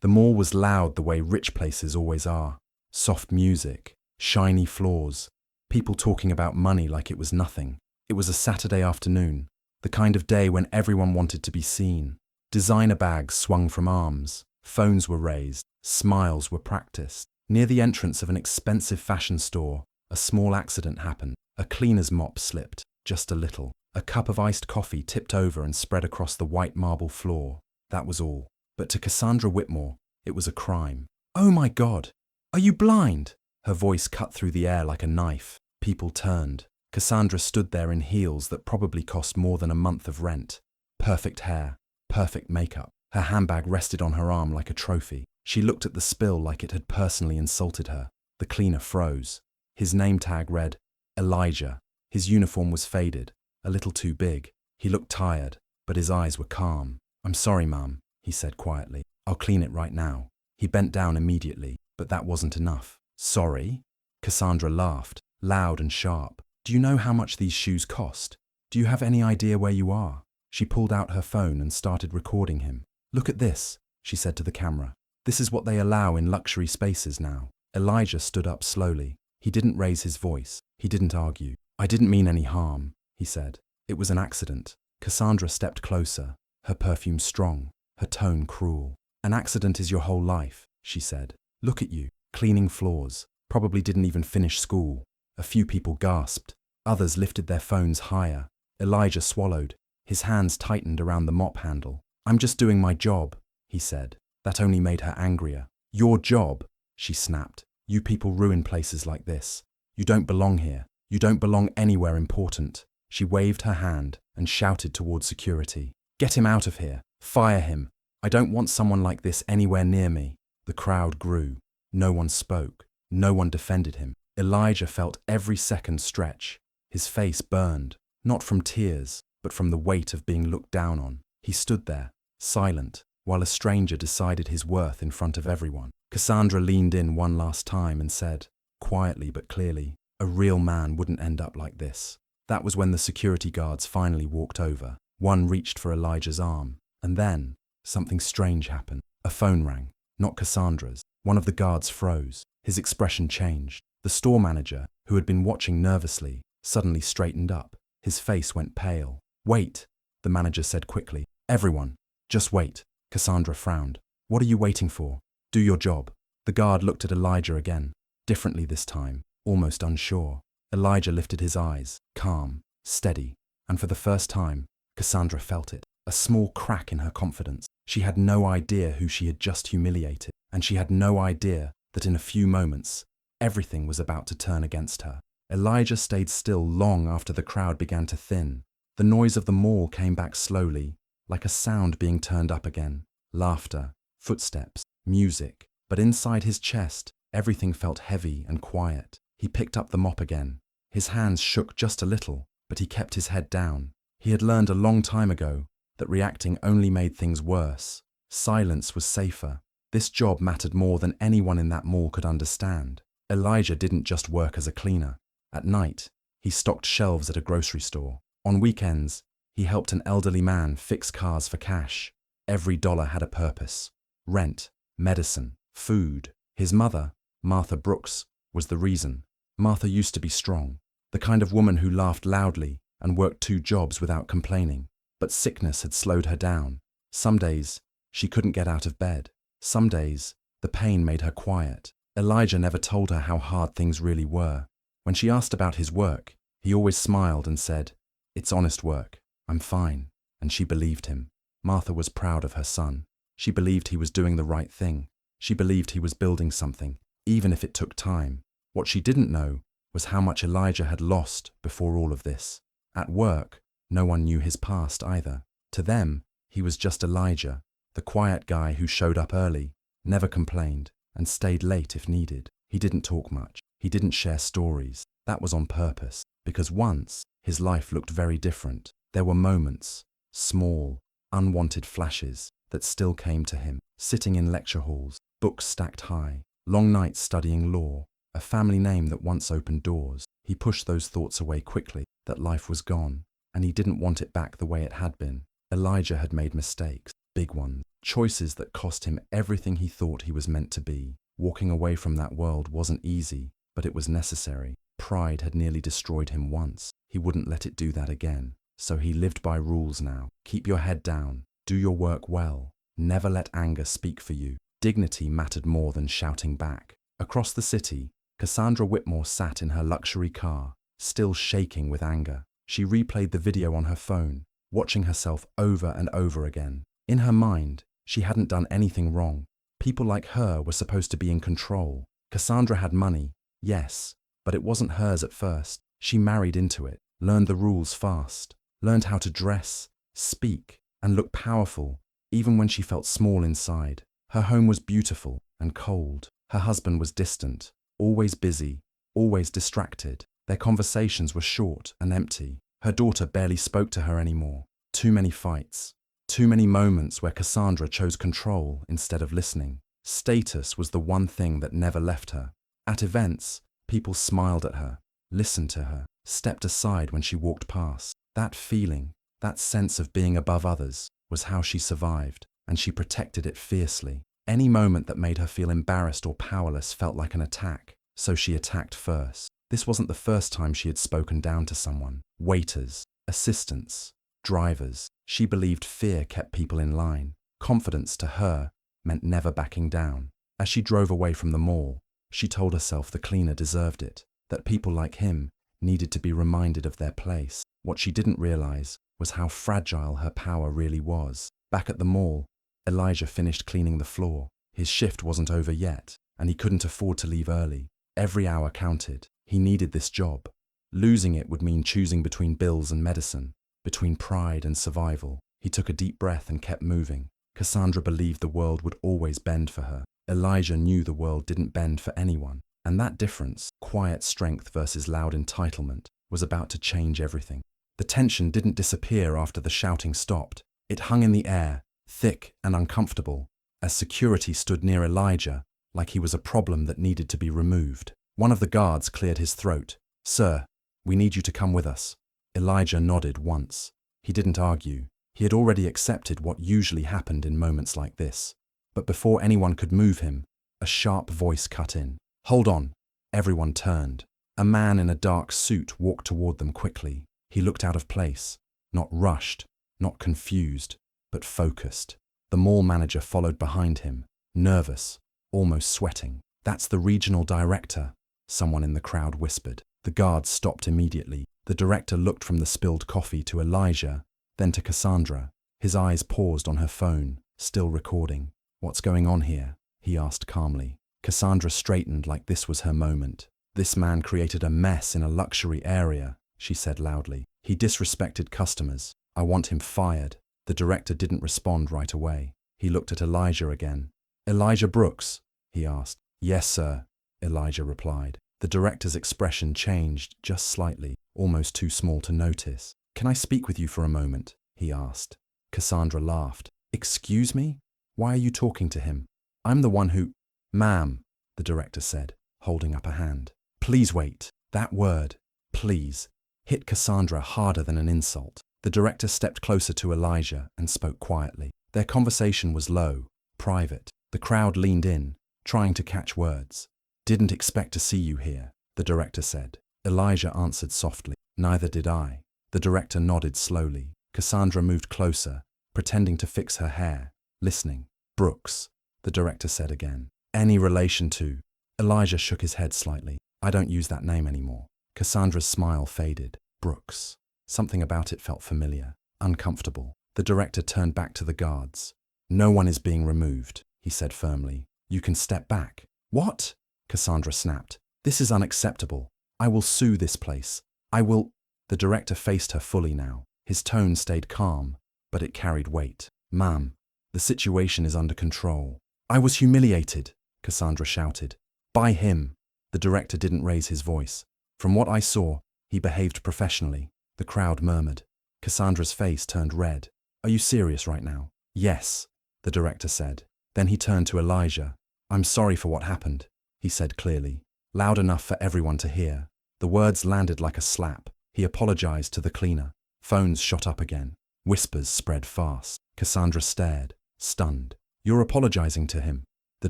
The mall was loud the way rich places always are. Soft music, shiny floors, people talking about money like it was nothing. It was a Saturday afternoon, the kind of day when everyone wanted to be seen. Designer bags swung from arms, phones were raised, smiles were practiced. Near the entrance of an expensive fashion store, a small accident happened. A cleaner's mop slipped, just a little. A cup of iced coffee tipped over and spread across the white marble floor. That was all. But to Cassandra Whitmore, it was a crime. "Oh my God! Are you blind?" Her voice cut through the air like a knife. People turned. Cassandra stood there in heels that probably cost more than a month of rent. Perfect hair, perfect makeup. Her handbag rested on her arm like a trophy. She looked at the spill like it had personally insulted her. The cleaner froze. His name tag read, Elijah. His uniform was faded, a little too big. He looked tired, but his eyes were calm. "I'm sorry, Mum," he said quietly. "I'll clean it right now." He bent down immediately, but that wasn't enough. "Sorry?" Cassandra laughed, loud and sharp. "Do you know how much these shoes cost? Do you have any idea where you are?" She pulled out her phone and started recording him. "Look at this," she said to the camera. "This is what they allow in luxury spaces now." Elijah stood up slowly. He didn't raise his voice. He didn't argue. "I didn't mean any harm," he said. "It was an accident." Cassandra stepped closer, her perfume strong, her tone cruel. "An accident is your whole life," she said. "Look at you, cleaning floors. Probably didn't even finish school." A few people gasped. Others lifted their phones higher. Elijah swallowed. His hands tightened around the mop handle. "I'm just doing my job," he said. That only made her angrier. "Your job?" she snapped. "You people ruin places like this. You don't belong here. You don't belong anywhere important." She waved her hand and shouted towards security. "Get him out of here. Fire him. I don't want someone like this anywhere near me." The crowd grew. No one spoke. No one defended him. Elijah felt every second stretch. His face burned, not from tears, but from the weight of being looked down on. He stood there, silent, while a stranger decided his worth in front of everyone. Cassandra leaned in one last time and said, quietly but clearly, "A real man wouldn't end up like this." That was when the security guards finally walked over. One reached for Elijah's arm, and then something strange happened. A phone rang, not Cassandra's. One of the guards froze. His expression changed. The store manager, who had been watching nervously, suddenly straightened up. His face went pale. "Wait," the manager said quickly. "Everyone, just wait." Cassandra frowned. "What are you waiting for? Do your job." The guard looked at Elijah again, differently this time, almost unsure. Elijah lifted his eyes, calm, steady, and for the first time, Cassandra felt it. A small crack in her confidence. She had no idea who she had just humiliated, and she had no idea that in a few moments, everything was about to turn against her. Elijah stayed still long after the crowd began to thin. The noise of the mall came back slowly, like a sound being turned up again. Laughter, footsteps, music. But inside his chest, everything felt heavy and quiet. He picked up the mop again. His hands shook just a little, but he kept his head down. He had learned a long time ago that reacting only made things worse. Silence was safer. This job mattered more than anyone in that mall could understand. Elijah didn't just work as a cleaner. At night, he stocked shelves at a grocery store. On weekends, he helped an elderly man fix cars for cash. Every dollar had a purpose. Rent, medicine, food. His mother, Martha Brooks, was the reason. Martha used to be strong, the kind of woman who laughed loudly and worked 2 jobs without complaining. But sickness had slowed her down. Some days, she couldn't get out of bed. Some days, the pain made her quiet. Elijah never told her how hard things really were. When she asked about his work, he always smiled and said, "It's honest work. I'm fine." And she believed him. Martha was proud of her son. She believed he was doing the right thing. She believed he was building something, even if it took time. What she didn't know was how much Elijah had lost before all of this. At work, no one knew his past either. To them, he was just Elijah, the quiet guy who showed up early, never complained, and stayed late if needed. He didn't talk much. He didn't share stories. That was on purpose, because once, his life looked very different. There were moments, small, unwanted flashes, that still came to him. Sitting in lecture halls, books stacked high, long nights studying law, a family name that once opened doors. He pushed those thoughts away quickly, that life was gone, and he didn't want it back the way it had been. Elijah had made mistakes. big ones. Choices that cost him everything he thought he was meant to be. Walking away from that world wasn't easy, but it was necessary. Pride had nearly destroyed him once. He wouldn't let it do that again. So he lived by rules now. Keep your head down. Do your work well. Never let anger speak for you. Dignity mattered more than shouting back. Across the city, Cassandra Whitmore sat in her luxury car, still shaking with anger. She replayed the video on her phone, watching herself over and over again. In her mind, she hadn't done anything wrong. People like her were supposed to be in control. Cassandra had money, yes, but it wasn't hers at first. She married into it, learned the rules fast, learned how to dress, speak, and look powerful, even when she felt small inside. Her home was beautiful and cold. Her husband was distant, always busy, always distracted. Their conversations were short and empty. Her daughter barely spoke to her anymore. Too many fights. Too many moments where Cassandra chose control instead of listening. Status was the one thing that never left her. At events, people smiled at her, listened to her, stepped aside when she walked past. That feeling, that sense of being above others, was how she survived, and she protected it fiercely. Any moment that made her feel embarrassed or powerless felt like an attack, so she attacked first. This wasn't the first time she had spoken down to someone. Waiters, assistants, drivers. She believed fear kept people in line. Confidence to her meant never backing down. As she drove away from the mall, she told herself the cleaner deserved it, that people like him needed to be reminded of their place. What she didn't realize was how fragile her power really was. Back at the mall, Elijah finished cleaning the floor. His shift wasn't over yet, and he couldn't afford to leave early. Every hour counted. He needed this job. Losing it would mean choosing between bills and medicine, between pride and survival. He took a deep breath and kept moving. Cassandra believed the world would always bend for her. Elijah knew the world didn't bend for anyone. And that difference, quiet strength versus loud entitlement, was about to change everything. The tension didn't disappear after the shouting stopped. It hung in the air, thick and uncomfortable, as security stood near Elijah, like he was a problem that needed to be removed. One of the guards cleared his throat. "Sir, we need you to come with us." Elijah nodded once. He didn't argue. He had already accepted what usually happened in moments like this. But before anyone could move him, a sharp voice cut in. "Hold on." Everyone turned. A man in a dark suit walked toward them quickly. He looked out of place, not rushed, not confused, but focused. The mall manager followed behind him, nervous, almost sweating. "That's the regional director," someone in the crowd whispered. The guards stopped immediately. The director looked from the spilled coffee to Elijah, then to Cassandra. His eyes paused on her phone, still recording. "What's going on here?" he asked calmly. Cassandra straightened like this was her moment. "This man created a mess in a luxury area," she said loudly. "He disrespected customers. I want him fired." The director didn't respond right away. He looked at Elijah again. "Elijah Brooks?" he asked. "Yes, sir," Elijah replied. The director's expression changed just slightly, almost too small to notice. "Can I speak with you for a moment?" he asked. Cassandra laughed. "Excuse me? Why are you talking to him? I'm the one who—" "Ma'am," the director said, holding up a hand. "Please wait." That word, "please," hit Cassandra harder than an insult. The director stepped closer to Elijah and spoke quietly. Their conversation was low, private. The crowd leaned in, trying to catch words. "Didn't expect to see you here," the director said. Elijah answered softly. "Neither did I." The director nodded slowly. Cassandra moved closer, pretending to fix her hair, listening. "Brooks," the director said again. "Any relation to—" Elijah shook his head slightly. "I don't use that name anymore." Cassandra's smile faded. "Brooks." Something about it felt familiar, uncomfortable. The director turned back to the guards. "No one is being removed," he said firmly. "You can step back." "What?" Cassandra snapped. "This is unacceptable. I will sue this place. I will—" The director faced her fully now. His tone stayed calm, but it carried weight. "Ma'am, the situation is under control." "I was humiliated," Cassandra shouted. "By him." The director didn't raise his voice. "From what I saw, he behaved professionally." The crowd murmured. Cassandra's face turned red. "Are you serious right now?" "Yes," the director said. Then he turned to Elijah. "I'm sorry for what happened," he said clearly, loud enough for everyone to hear. The words landed like a slap. He apologized to the cleaner. Phones shot up again. Whispers spread fast. Cassandra stared. stunned. "You're apologizing to him?" The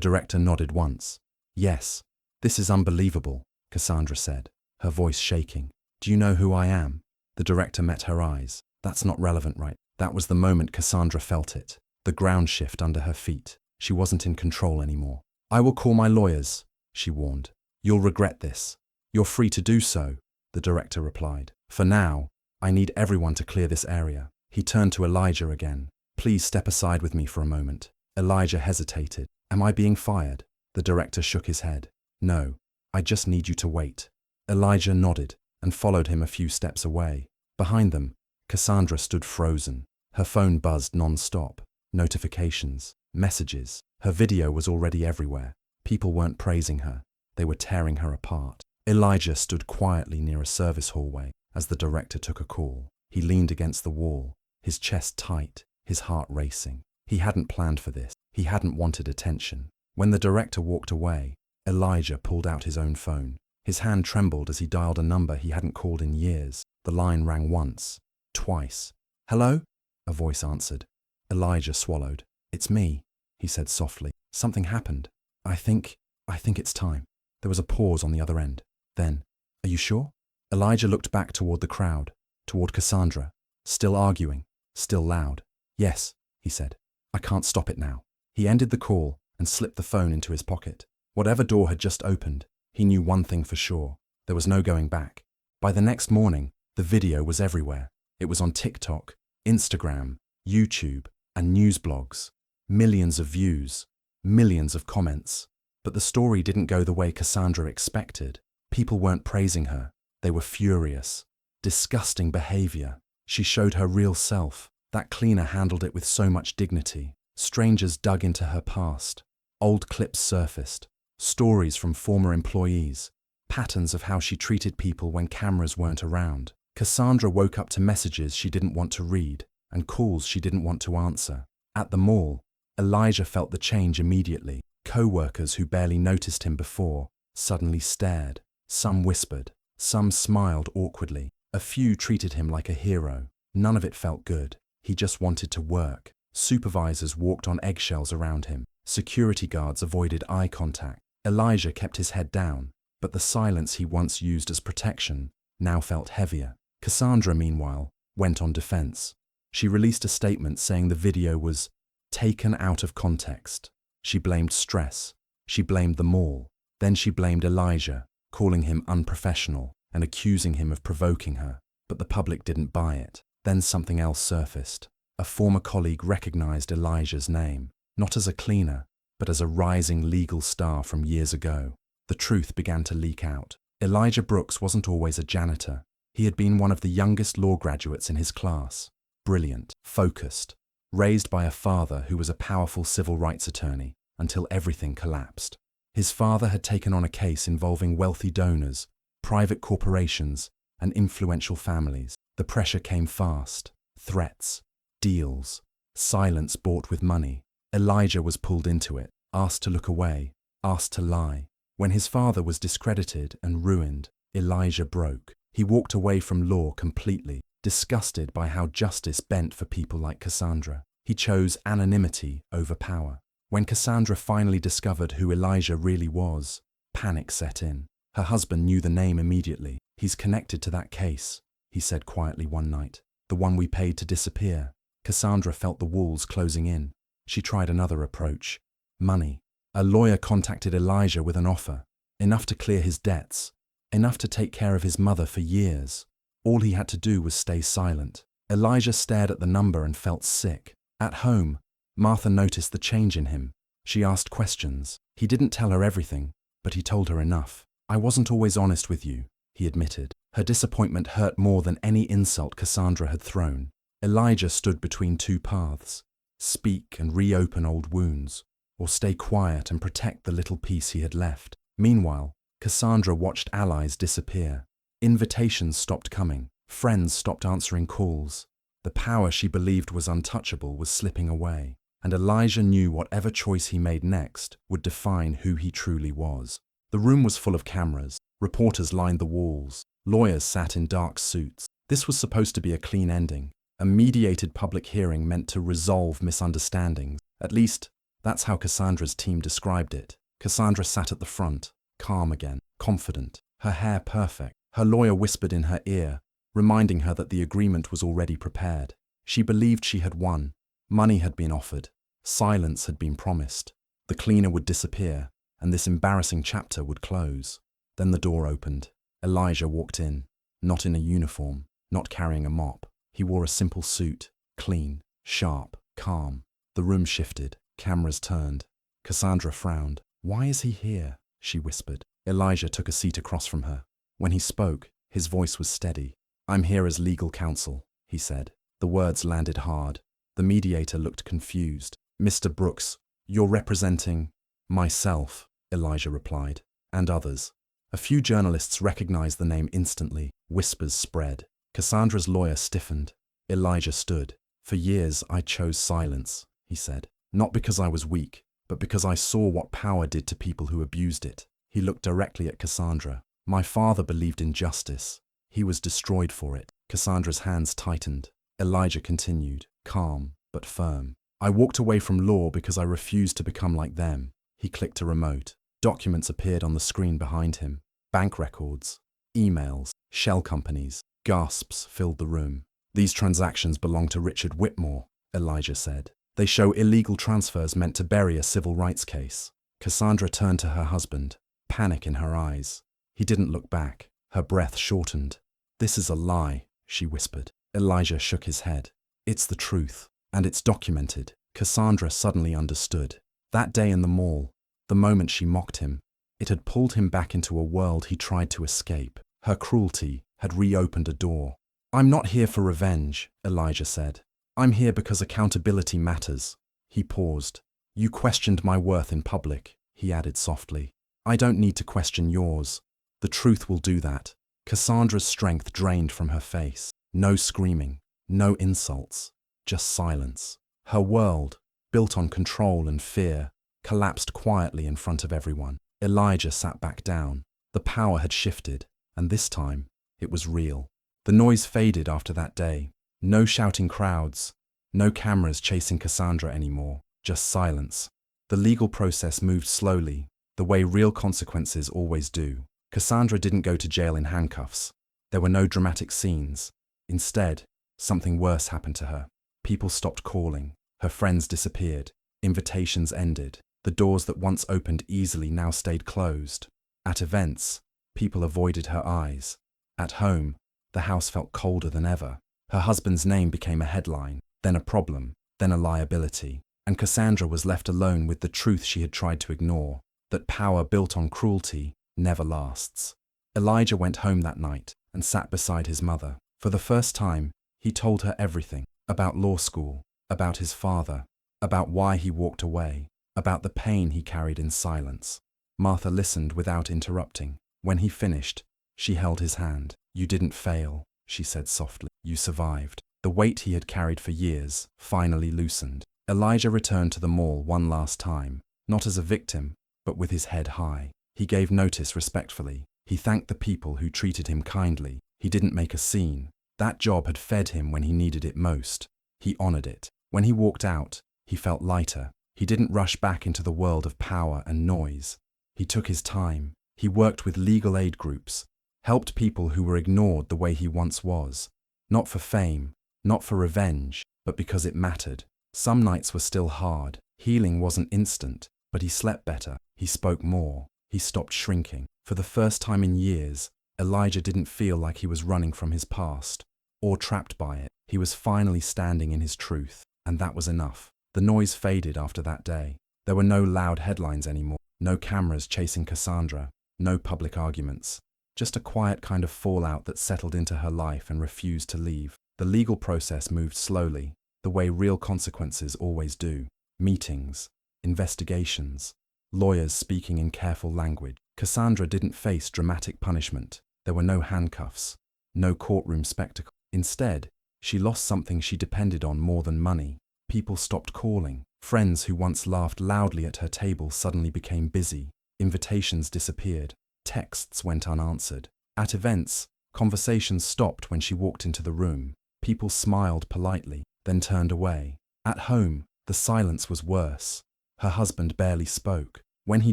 director nodded once. "Yes. This is unbelievable," Cassandra said, her voice shaking. "Do you know who I am?" The director met her eyes. "That's not relevant, right?" That was the moment Cassandra felt it. The ground shift under her feet. She wasn't in control anymore. "I will call my lawyers," she warned. "You'll regret this." "You're free to do so," the director replied. "For now, I need everyone to clear this area." He turned to Elijah again. "Please step aside with me for a moment." Elijah hesitated. "Am I being fired?" The director shook his head. "No, I just need you to wait." Elijah nodded and followed him a few steps away. Behind them, Cassandra stood frozen. Her phone buzzed non-stop. Notifications, messages. Her video was already everywhere. People weren't praising her. They were tearing her apart. Elijah stood quietly near a service hallway as the director took a call. He leaned against the wall, his chest tight, his heart racing. He hadn't planned for this. He hadn't wanted attention. When the director walked away, Elijah pulled out his own phone. His hand trembled as he dialed a number he hadn't called in years. The line rang once, twice. "Hello?" a voice answered. Elijah swallowed. "It's me," he said softly. "Something happened. I think it's time." There was a pause on the other end. Then, "Are you sure?" Elijah looked back toward the crowd, toward Cassandra, still arguing, still loud. "Yes," he said. "I can't stop it now." He ended the call and slipped the phone into his pocket. Whatever door had just opened, he knew one thing for sure. There was no going back. By the next morning, the video was everywhere. It was on TikTok, Instagram, YouTube, and news blogs. Millions of views, millions of comments. But the story didn't go the way Cassandra expected. People weren't praising her. They were furious. Disgusting behavior. She showed her real self. That cleaner handled it with so much dignity. Strangers dug into her past. Old clips surfaced. Stories from former employees. Patterns of how she treated people when cameras weren't around. Cassandra woke up to messages she didn't want to read and calls she didn't want to answer. At the mall, Elijah felt the change immediately. Co-workers who barely noticed him before suddenly stared. Some whispered. Some smiled awkwardly. A few treated him like a hero. None of it felt good. He just wanted to work. Supervisors walked on eggshells around him. Security guards avoided eye contact. Elijah kept his head down, but the silence he once used as protection now felt heavier. Cassandra, meanwhile, went on defense. She released a statement saying the video was taken out of context. She blamed stress. She blamed the mall. Then she blamed Elijah, calling him unprofessional and accusing him of provoking her. But the public didn't buy it. Then something else surfaced. A former colleague recognized Elijah's name, not as a cleaner, but as a rising legal star from years ago. The truth began to leak out. Elijah Brooks wasn't always a janitor. He had been one of the youngest law graduates in his class. Brilliant, focused, raised by a father who was a powerful civil rights attorney until everything collapsed. His father had taken on a case involving wealthy donors, private corporations, and influential families. The pressure came fast. Threats, deals, silence bought with money. Elijah was pulled into it, asked to look away, asked to lie. When his father was discredited and ruined, Elijah broke. He walked away from law completely, disgusted by how justice bent for people like Cassandra. He chose anonymity over power. When Cassandra finally discovered who Elijah really was, panic set in. Her husband knew the name immediately. "He's connected to that case," he said quietly one night. "The one we paid to disappear." Cassandra felt the walls closing in. She tried another approach. Money. A lawyer contacted Elijah with an offer. Enough to clear his debts. Enough to take care of his mother for years. All he had to do was stay silent. Elijah stared at the number and felt sick. At home, Martha noticed the change in him. She asked questions. He didn't tell her everything, but he told her enough. "I wasn't always honest with you," he admitted. Her disappointment hurt more than any insult Cassandra had thrown. Elijah stood between two paths. Speak and reopen old wounds, or stay quiet and protect the little piece he had left. Meanwhile, Cassandra watched allies disappear. Invitations stopped coming. Friends stopped answering calls. The power she believed was untouchable was slipping away. And Elijah knew whatever choice he made next would define who he truly was. The room was full of cameras. Reporters lined the walls. Lawyers sat in dark suits. This was supposed to be a clean ending. A mediated public hearing meant to resolve misunderstandings. At least, that's how Cassandra's team described it. Cassandra sat at the front, calm again, confident, her hair perfect. Her lawyer whispered in her ear, reminding her that the agreement was already prepared. She believed she had won. Money had been offered. Silence had been promised. The cleaner would disappear, and this embarrassing chapter would close. Then the door opened. Elijah walked in, not in a uniform, not carrying a mop. He wore a simple suit, clean, sharp, calm. The room shifted. Cameras turned. Cassandra frowned. "Why is he here?" she whispered. Elijah took a seat across from her. When he spoke, his voice was steady. "I'm here as legal counsel," he said. The words landed hard. The mediator looked confused. "Mr. Brooks, you're representing—" "Myself," Elijah replied, "and others." A few journalists recognized the name instantly. Whispers spread. Cassandra's lawyer stiffened. Elijah stood. "For years I chose silence," he said. "Not because I was weak, but because I saw what power did to people who abused it." He looked directly at Cassandra. "My father believed in justice. He was destroyed for it." Cassandra's hands tightened. Elijah continued, calm but firm. "I walked away from law because I refused to become like them." He clicked a remote. Documents appeared on the screen behind him. Bank records, emails, shell companies. Gasps filled the room. "These transactions belong to Richard Whitmore," Elijah said. "They show illegal transfers meant to bury a civil rights case." Cassandra turned to her husband, panic in her eyes. He didn't look back. Her breath shortened. "This is a lie," she whispered. Elijah shook his head. "It's the truth, and it's documented." Cassandra suddenly understood. That day in the mall, the moment she mocked him, it had pulled him back into a world he tried to escape. Her cruelty had reopened a door. "I'm not here for revenge," Elijah said. "I'm here because accountability matters." He paused. "You questioned my worth in public," he added softly. "I don't need to question yours. The truth will do that." Cassandra's strength drained from her face. No screaming, no insults, just silence. Her world, built on control and fear, collapsed quietly in front of everyone. Elijah sat back down. The power had shifted, and this time, it was real. The noise faded after that day. No shouting crowds, no cameras chasing Cassandra anymore, just silence. The legal process moved slowly, the way real consequences always do. Cassandra didn't go to jail in handcuffs. There were no dramatic scenes. Instead, something worse happened to her. People stopped calling. Her friends disappeared. Invitations ended. The doors that once opened easily now stayed closed. At events, people avoided her eyes. At home, the house felt colder than ever. Her husband's name became a headline, then a problem, then a liability. And Cassandra was left alone with the truth she had tried to ignore, that power built on cruelty never lasts. Elijah went home that night and sat beside his mother. For the first time, he told her everything, about law school, about his father, about why he walked away, about the pain he carried in silence. Martha listened without interrupting. When he finished, she held his hand. "You didn't fail," she said softly. "You survived." The weight he had carried for years finally loosened. Elijah returned to the mall one last time, not as a victim, but with his head high. He gave notice respectfully. He thanked the people who treated him kindly. He didn't make a scene. That job had fed him when he needed it most. He honored it. When he walked out, he felt lighter. He didn't rush back into the world of power and noise. He took his time. He worked with legal aid groups, helped people who were ignored the way he once was. Not for fame, not for revenge, but because it mattered. Some nights were still hard. Healing wasn't instant, but he slept better. He spoke more. He stopped shrinking. For the first time in years, Elijah didn't feel like he was running from his past, or trapped by it. He was finally standing in his truth, and that was enough. The noise faded after that day. There were no loud headlines anymore, no cameras chasing Cassandra, no public arguments. Just a quiet kind of fallout that settled into her life and refused to leave. The legal process moved slowly, the way real consequences always do. Meetings, investigations, lawyers speaking in careful language. Cassandra didn't face dramatic punishment. There were no handcuffs, no courtroom spectacle. Instead, she lost something she depended on more than money. People stopped calling. Friends who once laughed loudly at her table suddenly became busy. Invitations disappeared. Texts went unanswered. At events, conversations stopped when she walked into the room. People smiled politely, then turned away. At home, The silence was worse. Her husband barely spoke. When he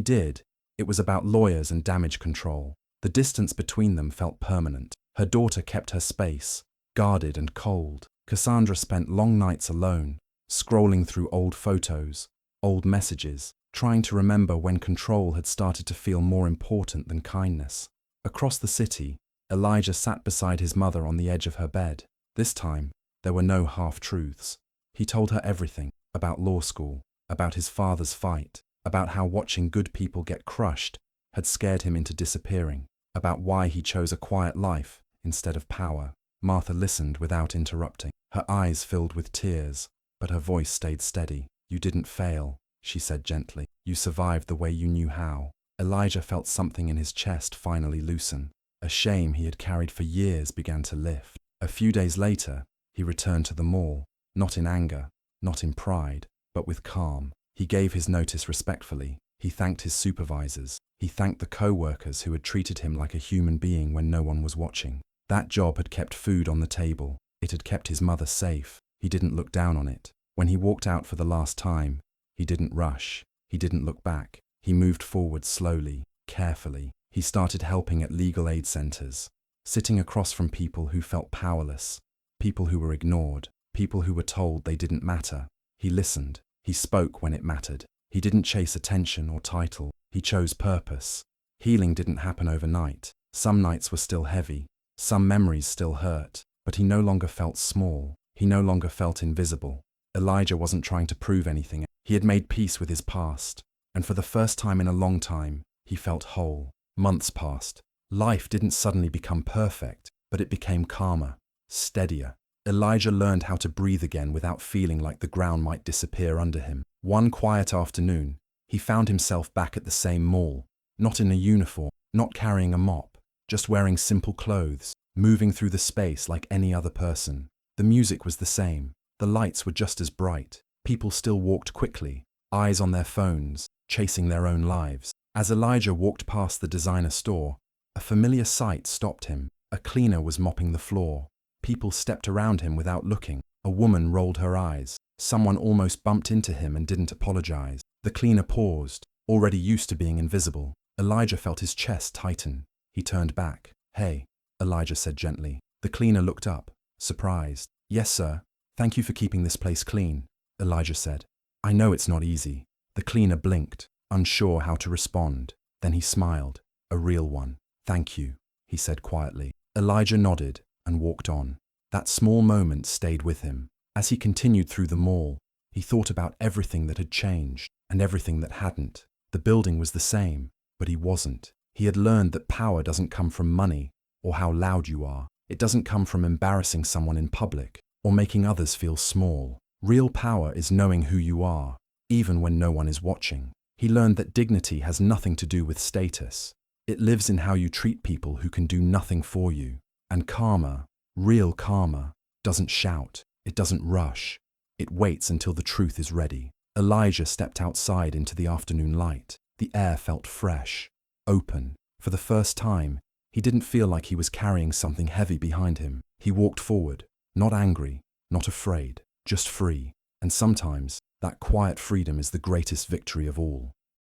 did, it was about lawyers and damage control. The distance between them felt permanent. Her daughter kept her space, guarded and cold. Cassandra spent long nights alone, scrolling through old photos, old messages, trying to remember when control had started to feel more important than kindness. Across the city, Elijah sat beside his mother on the edge of her bed. This time, there were no half-truths. He told her everything, about law school, about his father's fight, about how watching good people get crushed had scared him into disappearing, about why he chose a quiet life instead of power. Martha listened without interrupting. Her eyes filled with tears, but her voice stayed steady. "You didn't fail," she said gently. "You survived the way you knew how." Elijah felt something in his chest finally loosen. A shame he had carried for years began to lift. A few days later, he returned to the mall, not in anger, not in pride, but with calm. He gave his notice respectfully. He thanked his supervisors. He thanked the co-workers who had treated him like a human being when no one was watching. That job had kept food on the table. It had kept his mother safe. He didn't look down on it. When he walked out for the last time, he didn't rush. He didn't look back. He moved forward slowly, carefully. He started helping at legal aid centers, sitting across from people who felt powerless, people who were ignored, people who were told they didn't matter. He listened. He spoke when it mattered. He didn't chase attention or title. He chose purpose. Healing didn't happen overnight. Some nights were still heavy. Some memories still hurt. But he no longer felt small. He no longer felt invisible. Elijah wasn't trying to prove anything. He had made peace with his past. And for the first time in a long time, he felt whole. Months passed. Life didn't suddenly become perfect, but it became calmer, steadier. Elijah learned how to breathe again without feeling like the ground might disappear under him. One quiet afternoon, he found himself back at the same mall, not in a uniform, not carrying a mop, just wearing simple clothes, moving through the space like any other person. The music was the same. The lights were just as bright. People still walked quickly, eyes on their phones, chasing their own lives. As Elijah walked past the designer store, a familiar sight stopped him. A cleaner was mopping the floor. People stepped around him without looking. A woman rolled her eyes. Someone almost bumped into him and didn't apologize. The cleaner paused, already used to being invisible. Elijah felt his chest tighten. He turned back. "Hey," Elijah said gently. The cleaner looked up, surprised. "Yes, sir. Thank you for keeping this place clean," Elijah said. "I know it's not easy." The cleaner blinked, unsure how to respond. Then he smiled, a real one. "Thank you," he said quietly. Elijah nodded and walked on. That small moment stayed with him. As he continued through the mall, he thought about everything that had changed and everything that hadn't. The building was the same, but he wasn't. He had learned that power doesn't come from money or how loud you are. It doesn't come from embarrassing someone in public or making others feel small. Real power is knowing who you are, even when no one is watching. He learned that dignity has nothing to do with status. It lives in how you treat people who can do nothing for you. And karma, real karma, doesn't shout. It doesn't rush. It waits until the truth is ready. Elijah stepped outside into the afternoon light. The air felt fresh, open. For the first time, he didn't feel like he was carrying something heavy behind him. He walked forward, not angry, not afraid, just free. And sometimes, that quiet freedom is the greatest victory of all.